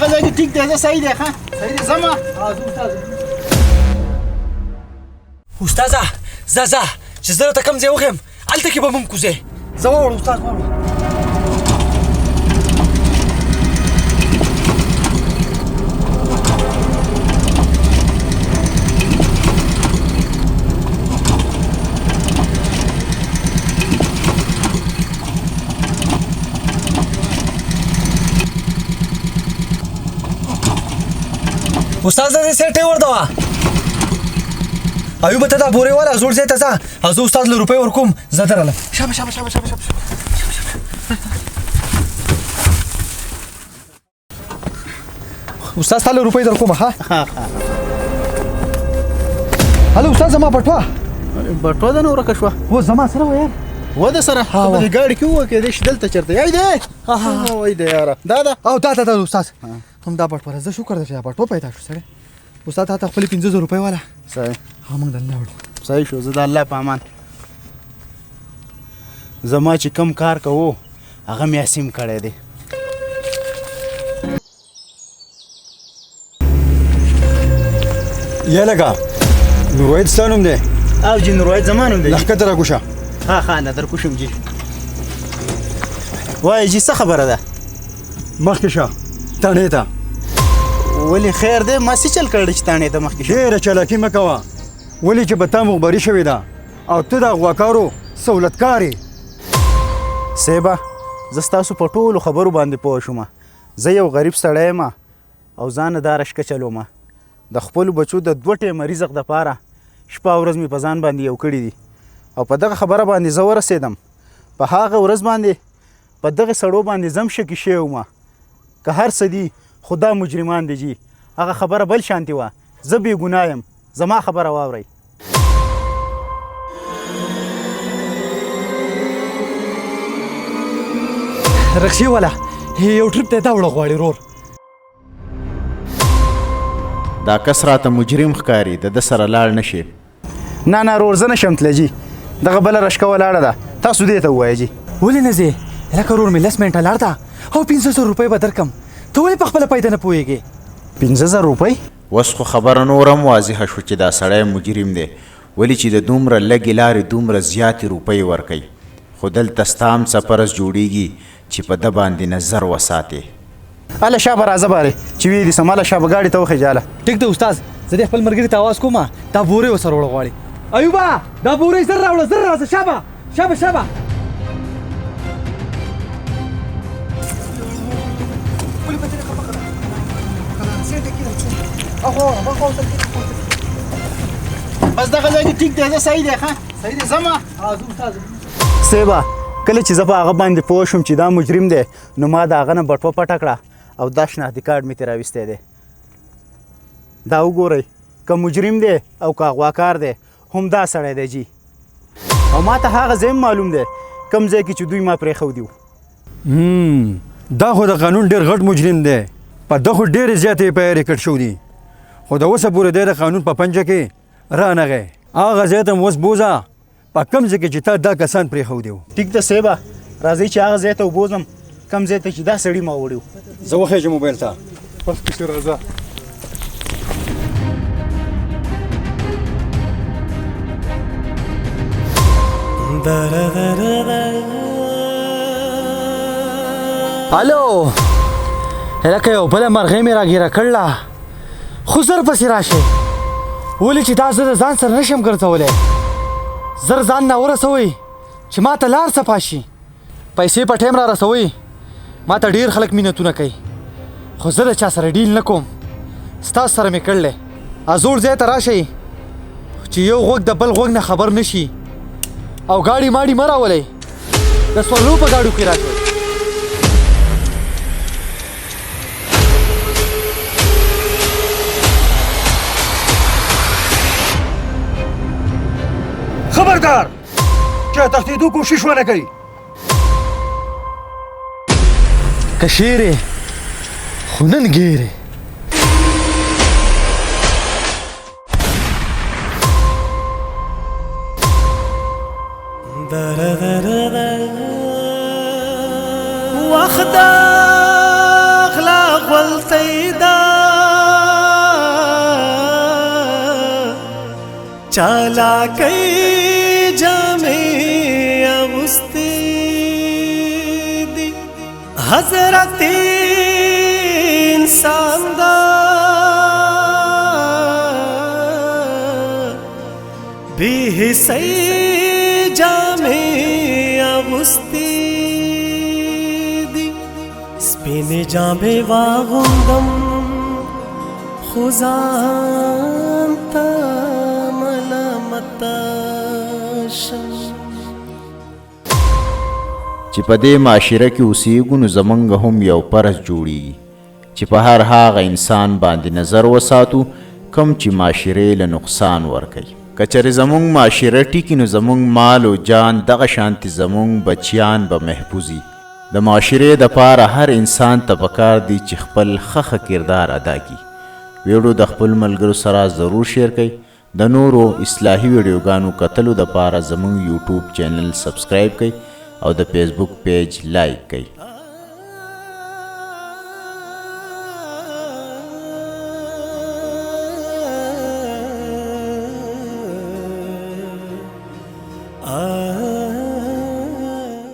دغه ځای کې ټیک دی زه صحیح دی ښه صحیح دی ځمه استاده ځه چې زه راته کوم ځای وښیم هلته کې به مونږ کوزې زه واوړه استاد واوړه استاد دې سیټ ورته ایوب ته دا بورې والا زوړ ځای ته ځه او زه استاد له روپۍ ورکوم زه درغلم شابه استاد ستا له روپۍ در کومه ښه هلو استاد زما بټوه بټوه ده نه ورکه شوه و زما سره وه یار و د سره ته په دې ګاډي کې ووه کېدای شي دلته چېرته یی دی وای دی یاره دا ده او دا استاد هم دا بټوه زه شکر ده چې دا بټوه پیدا شو سړی استاد تا ته خپلې 500 روپۍ والا صحیح موږ دلته وړو صحیح شو زه د الله په امان زما چې کم کار کوو هغه مې اسیم کړی دی یا لکه نوروید ستا نوم دی او جی نوروید زما نوم دی لښکته راکوشه ها نه در کوشم جی وایه جی څه خبره ده مخکې شه تڼې ته ولې خیر دی ما څه چل کړی چې تاڼې ته مخکې شو ډېره چالاکي مه کوه ولې چې به تا مخبري شوې ده او ته د غواکارو سهولتکار یې صیبه زه ستاسو په ټولو خبرو باندې پوه شوم زه یو غریب سړی یم او ځان دا رشکه چلوم د خپلو بچو د 2 ټیمه رزق دپاره شپه او ورځ مې په ځان باندې یو کړي دي او په دغه خبره باندې زه ورسېدم په هغه ورځ باندې په دغه سړو باندې زم شکي شوی وم که هر څه دي خو دا مجرمان دي جي هغه خبره بل شانتې وه زه بې ګناه یم زما خبره واورئ رخصي والا یو ټریپ ته دا وړه غواړي رور دا کس راته مجرم ښکاري د ده سره لاړ نه شي نه رور زه نشم تللی جي دغه بله رشکه ولاړه ده تاسو دې ته ووایه جي ولې نه ځې لکه رور مې 10 منټه لاړ ده او 500 روپۍ به درکم ته ولې په خپله پیدا نه پوهېږې 500 روپۍ اوس خو خبره نورم واضحه شو چې دا سړی مجرم دی ولې چې د دومره لږې لارې دومره زیاتې روپۍ ورکوي خو دلته ستا هم څپرس جوړیږي چې په ده باندې نظر وساتې هله شابه راځه بارې چې ویې دي سم هله شابه ګاډي ته وخېجه هله ټیک ده استاد زه دې خپل ملګري ته اواز کوم دا بورې ورسره وړه غواړي ایوبه دا بورې زر راوړه زر راځه شابه بس دغه ځای کې ټیک دی زه صحیح دی ښه صحیح دی ځمه صیبه کله چې زه په هغه باندې پوه شوم چې دا مجرم دی نو ما د هغه نه بټوه پټه کړه او دا شناختي کارډ مې ترې راویستی دی دا وګورئ که مجرم دی او که غواکار دی هم دا سړی دی جي او ما ته هغه ځای معلوم دی کوم ځای کې چې دوی ما پرېښودي وو دا خو د قانون ډېر غټ مجرم دی په ده خو ډېرې زیاتې یې پیارې کټ شوي دي خو د اوسه پورې دی د قانون په پنجه کې رانغی هغه ځای ته م اوس بوځه په کوم ځای کې چې تا دا کسان پرېښودي وو ټیک ده صیبه راځئ چې هغه ځای ته وبوځم کوم ځای ته چې دا سړي ما وړي وو زه وخېږم موبایل ته بس پسې راځه الو لکه یو بله مرغۍ مې راګیره کړله خو زر پسې راشئ ولې چې دا زه د ځان سره نشم ګرځولی زر ځان نه ورسوئ چې ما ته لار صفا شي پیسې په ټایم را رسوئ ما ته ډېر خلک مینتونه کوي خو زه د چا سره ډیل نه کوم ستاسو سره مې کړلی زوړ ځای ته راشئ چې یو غوږ د بل غوږ نه خبر نه شي او ګاډي ماډي مه راولئ د سوالو په ګاډو کې راکړئ خبردار چا تښتېدو کوشش ونه کوي که شیرې خو نن ګیرې وخت اخلاق ولتي चालाकी जामे अगुस्ती दी हजरत इंसान दा बेहिसी जामे अगुस्ती दी स्पिन जामे वागुंदम खुजांता ملامتاشم چې په دې معاشره کې اوسېږو نو زمونږ هم یو پرس جوړیږي چې په هر هغه انسان باندې نظر وساتو کم چې معاشرې له نقصان ورکوي که چېرې زمونږ معاشره ټیکي نو زمونږ مال او جان دغه شانتې زمونږ بچیان به محفوظي د معاشرې دپاره هر انسان ته پکار دی چې خپل ښه کردار ادا کړي ویډیو د خپل ملګرو سره ضرور شیر کړئ د نورو اصلاحي ویډیوګانو کتلو دپاره زموږ یوټیوب چینل سبسکرایب کړئ او د فیسبوک پیج لایک کړئ